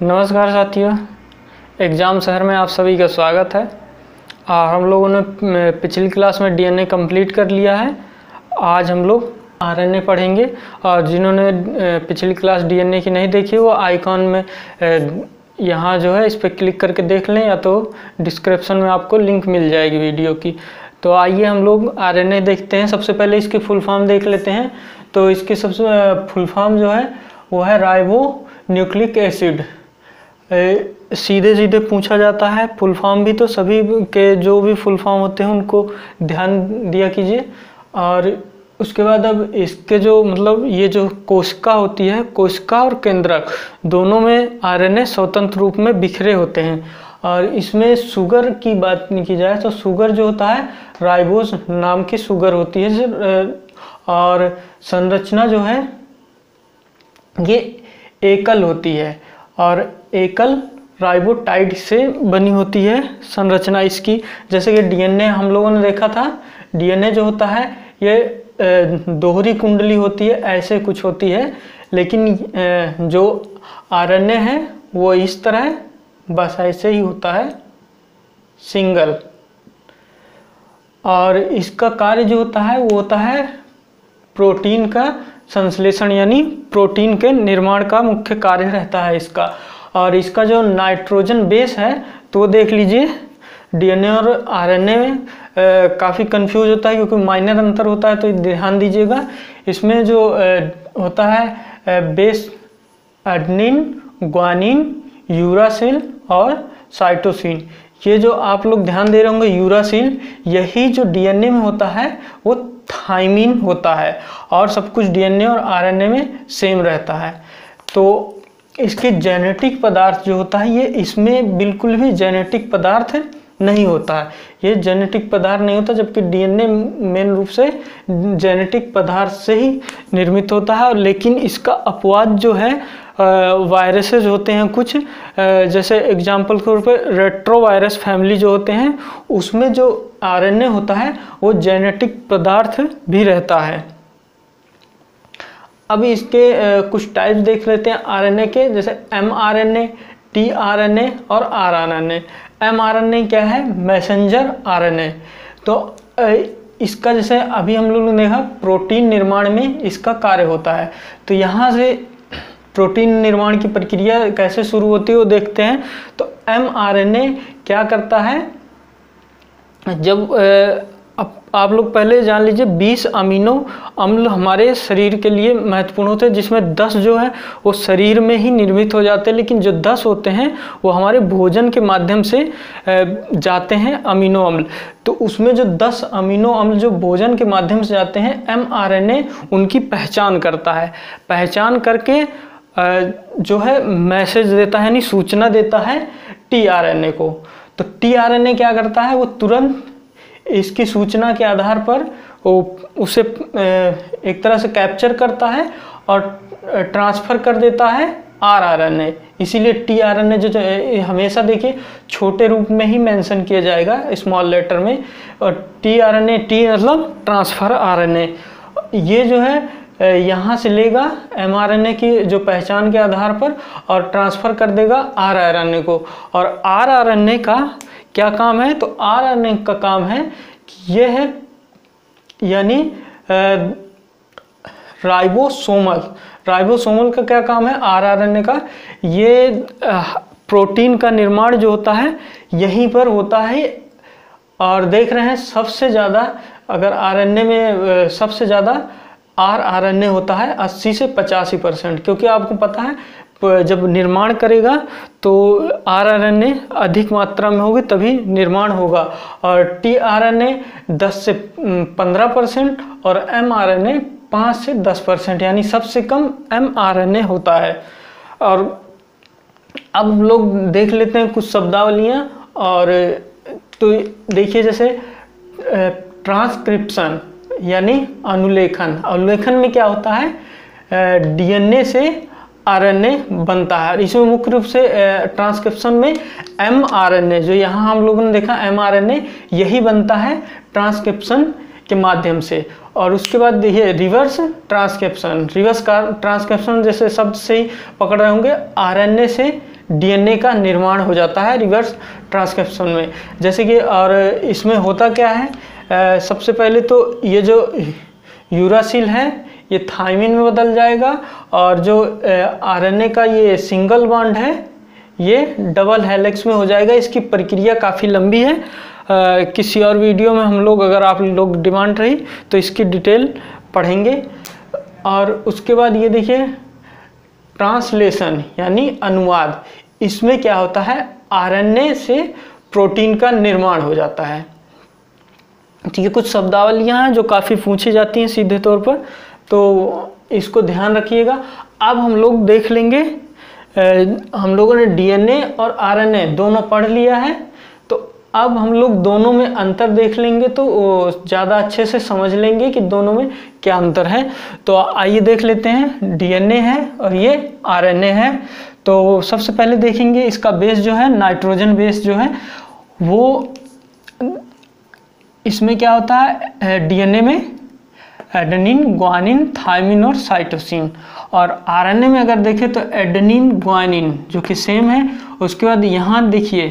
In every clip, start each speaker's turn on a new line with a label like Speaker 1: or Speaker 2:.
Speaker 1: नमस्कार साथियों, एग्ज़ाम शहर में आप सभी का स्वागत है। हम लोगों ने पिछली क्लास में डीएनए कंप्लीट कर लिया है। आज हम लोग आरएनए पढ़ेंगे और जिन्होंने पिछली क्लास डीएनए की नहीं देखी वो आइकॉन में यहाँ जो है इस पर क्लिक करके देख लें, या तो डिस्क्रिप्शन में आपको लिंक मिल जाएगी वीडियो की। तो आइए हम लोग आरएनए देखते हैं। सबसे पहले इसकी फुल फॉर्म देख लेते हैं। तो इसकी सबसे फुल फॉर्म जो है वो है राइबो न्यूक्लिक एसिड। सीधे सीधे पूछा जाता है फुल फॉर्म भी, तो सभी के जो भी फुल फॉर्म होते हैं उनको ध्यान दिया कीजिए। और उसके बाद अब इसके जो ये जो कोशिका होती है, कोशिका और केंद्रक दोनों में आरएनए स्वतंत्र रूप में बिखरे होते हैं। और इसमें शुगर की बात नहीं की जाए तो शुगर जो होता है राइबोज नाम की शुगर होती है। और संरचना जो है ये एकल होती है और एकल राइबोटाइड से बनी होती है संरचना इसकी। जैसे कि डीएनए हम लोगों ने देखा था, डीएनए जो होता है ये दोहरी कुंडली होती है, ऐसे कुछ होती है। लेकिन जो आरएनए है वो इस तरह बस ऐसे ही होता है, सिंगल। और इसका कार्य जो होता है वो होता है प्रोटीन का संश्लेषण, यानी प्रोटीन के निर्माण का मुख्य कार्य रहता है इसका। और इसका जो नाइट्रोजन बेस है तो वो देख लीजिए, डीएनए और आरएनए में काफ़ी कंफ्यूज होता है क्योंकि माइनर अंतर होता है, तो ध्यान दीजिएगा। इसमें जो होता है बेस एडेनिन, ग्वानिन, यूरासिल और साइटोसिन। ये जो आप लोग ध्यान दे रहे होंगे यूरासिल, यही जो डीएनए में होता है वो थाइमिन होता है। और सब कुछ डीएनए और आरएनए में सेम रहता है। तो इसके जेनेटिक पदार्थ जो होता है ये इसमें बिल्कुल भी जेनेटिक पदार्थ नहीं होता है, ये जेनेटिक पदार्थ नहीं होता। जबकि डीएनए मेन रूप से जेनेटिक पदार्थ से ही निर्मित होता है। लेकिन इसका अपवाद जो है वायरसेस होते हैं कुछ, जैसे एग्जाम्पल के तौर पर रेट्रोवायरस फैमिली जो होते हैं उसमें जो आरएनए होता है वो जेनेटिक पदार्थ भी रहता है। अब इसके कुछ टाइप्स देख लेते हैं आरएनए के, जैसे एमआरएनए, टीआरएनए और आरआरएनए। एमआरएनए क्या है? Messenger RNA. तो इसका जैसे अभी हम लोगों ने देखा प्रोटीन निर्माण में इसका कार्य होता है। तो यहाँ से प्रोटीन निर्माण की प्रक्रिया कैसे शुरू होती है वो देखते हैं। तो एमआरएनए क्या करता है, जब आप लोग पहले जान लीजिए 20 अमीनो अम्ल हमारे शरीर के लिए महत्वपूर्ण होते हैं, जिसमें 10 जो है वो शरीर में ही निर्मित हो जाते हैं। लेकिन जो 10 होते हैं वो हमारे भोजन के माध्यम से जाते हैं अमीनो अम्ल। तो उसमें जो 10 अमीनो अम्ल जो भोजन के माध्यम से जाते हैं, एमआरएनए उनकी पहचान करता है। पहचान करके जो है मैसेज देता है, यानी सूचना देता है टीआरएनए को। तो टीआरएनए क्या करता है, वो तुरंत इसकी सूचना के आधार पर वो उसे एक तरह से कैप्चर करता है और ट्रांसफ़र कर देता है आरआरएनए। इसीलिए टीआरएनए जो हमेशा देखिए छोटे रूप में ही मेंशन किया जाएगा, स्मॉल लेटर में। और टीआरएनए, टी मतलब ट्रांसफ़र आरएनए, ये जो है यहाँ से लेगा एमआरएनए की जो पहचान के आधार पर और ट्रांसफ़र कर देगा आरआरएनए को। और आरआरएनए का क्या काम है? तो आरआरएनए का काम है कि ये है यानी राइबोसोमल। राइबोसोमल का क्या काम है आरआरएनए का? ये प्रोटीन का निर्माण जो होता है यहीं पर होता है। और देख रहे हैं सबसे ज़्यादा, अगर आरएनए में सबसे ज़्यादा आरआरएनए होता है 80 से 85%, क्योंकि आपको पता है जब निर्माण करेगा तो आरआरएनए अधिक मात्रा में होगी तभी निर्माण होगा। और टीआरएनए 10 से 15% और एमआरएनए 5 से 10%, यानी सबसे कम एमआरएनए होता है। और अब हम लोग देख लेते हैं कुछ शब्दावलियाँ। और तो देखिए जैसे ट्रांसक्रिप्शन यानी अनुलेखन। अनुलेखन में क्या होता है, डीएनए से आरएनए बनता है। और इसमें मुख्य रूप से ट्रांसक्रिप्शन में एमआरएनए, जो यहाँ हम लोगों ने देखा एमआरएनए, यही बनता है ट्रांसक्रिप्शन के माध्यम से। और उसके बाद ये रिवर्स ट्रांसक्रिप्शन। रिवर्स ट्रांसक्रिप्शन जैसे शब्द से ही पकड़ रहे होंगे, आरएनए से डीएनए का निर्माण हो जाता है रिवर्स ट्रांसक्रिप्शन में। जैसे कि और इसमें होता क्या है, सबसे पहले तो ये जो यूरासिल है ये थायमिन में बदल जाएगा, और जो आरएनए का ये सिंगल बॉन्ड है ये डबल हेलिक्स में हो जाएगा। इसकी प्रक्रिया काफ़ी लंबी है, किसी और वीडियो में हम लोग, अगर आप लोग डिमांड रही तो इसकी डिटेल पढ़ेंगे। और उसके बाद ये देखिए ट्रांसलेशन यानी अनुवाद, इसमें क्या होता है, आरएनए से प्रोटीन का निर्माण हो जाता है। ठीक है, कुछ शब्दावलियाँ हैं जो काफ़ी पूछी जाती हैं सीधे तौर पर, तो इसको ध्यान रखिएगा। अब हम लोग देख लेंगे, हम लोगों ने डीएनए और आरएनए दोनों पढ़ लिया है, तो अब हम लोग दोनों में अंतर देख लेंगे तो ज़्यादा अच्छे से समझ लेंगे कि दोनों में क्या अंतर है। तो आइए देख लेते हैं, डीएनए है और ये आरएनए है। तो सबसे पहले देखेंगे इसका बेस जो है, नाइट्रोजन बेस जो है वो, इसमें क्या होता है, डीएनए में एडेनिन, ग्वानिन, थायमिन और साइटोसिन, और आरएनए में अगर देखें तो एडेनिन, ग्वानिन जो कि सेम है, उसके बाद यहाँ देखिए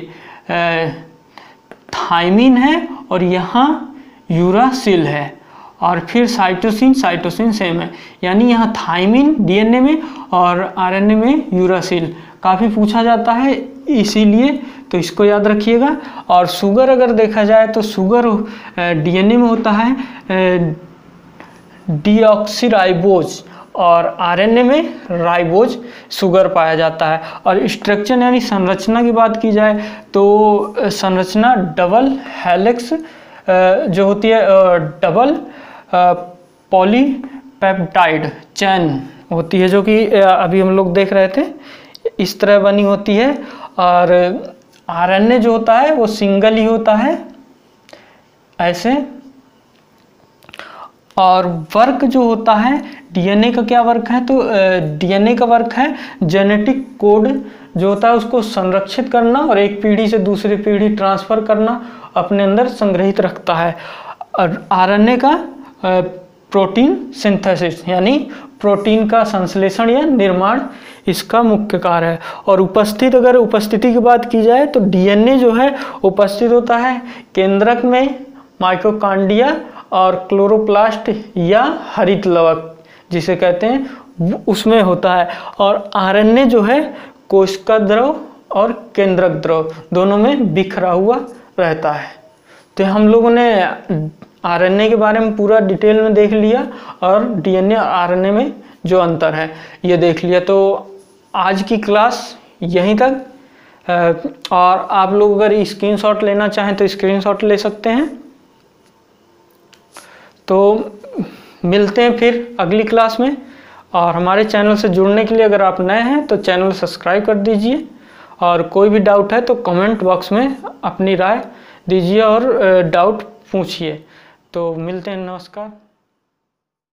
Speaker 1: थायमिन है और यहाँ यूरासिल है, और फिर साइटोसिन, साइटोसिन सेम है, यानी यहाँ थायमिन डीएनए में और आरएनए में यूरासिल। काफ़ी पूछा जाता है इसीलिए, तो इसको याद रखिएगा। और शुगर अगर देखा जाए तो शुगर डीएनए में होता है डीऑक्सीराइबोज, और आरएनए में राइबोज शुगर पाया जाता है। और स्ट्रक्चर यानी संरचना की बात की जाए तो संरचना डबल हेलिक्स जो होती है, डबल पॉलीपेप्टाइड चैन होती है, जो कि अभी हम लोग देख रहे थे, इस तरह बनी होती है। और आरएनए जो होता है वो सिंगल ही होता है ऐसे। और वर्क जो होता है डीएनए का, क्या वर्क है, तो डीएनए का वर्क है जेनेटिक कोड जो होता है उसको संरक्षित करना और एक पीढ़ी से दूसरी पीढ़ी ट्रांसफ़र करना, अपने अंदर संग्रहित रखता है। और आरएनए का प्रोटीन सिंथेसिस यानी प्रोटीन का संश्लेषण या निर्माण इसका मुख्य कार्य है। और अगर उपस्थिति की बात की जाए तो डीएनए जो है उपस्थित होता है केंद्रक में, माइटोकॉन्ड्रिया और क्लोरोप्लास्ट या हरित लवक जिसे कहते हैं उसमें होता है। और आरएनए जो है कोशिका द्रव और केंद्रक द्रव दोनों में बिखरा हुआ रहता है। तो हम लोगों ने आरएनए के बारे में पूरा डिटेल में देख लिया, और डीएनए और आरएनए में जो अंतर है ये देख लिया। तो आज की क्लास यहीं तक, और आप लोग अगर स्क्रीनशॉट लेना चाहें तो स्क्रीनशॉट ले सकते हैं। तो मिलते हैं फिर अगली क्लास में, और हमारे चैनल से जुड़ने के लिए अगर आप नए हैं तो चैनल सब्सक्राइब कर दीजिए, और कोई भी डाउट है तो कमेंट बॉक्स में अपनी राय दीजिए और डाउट पूछिए। तो मिलते हैं, नमस्कार।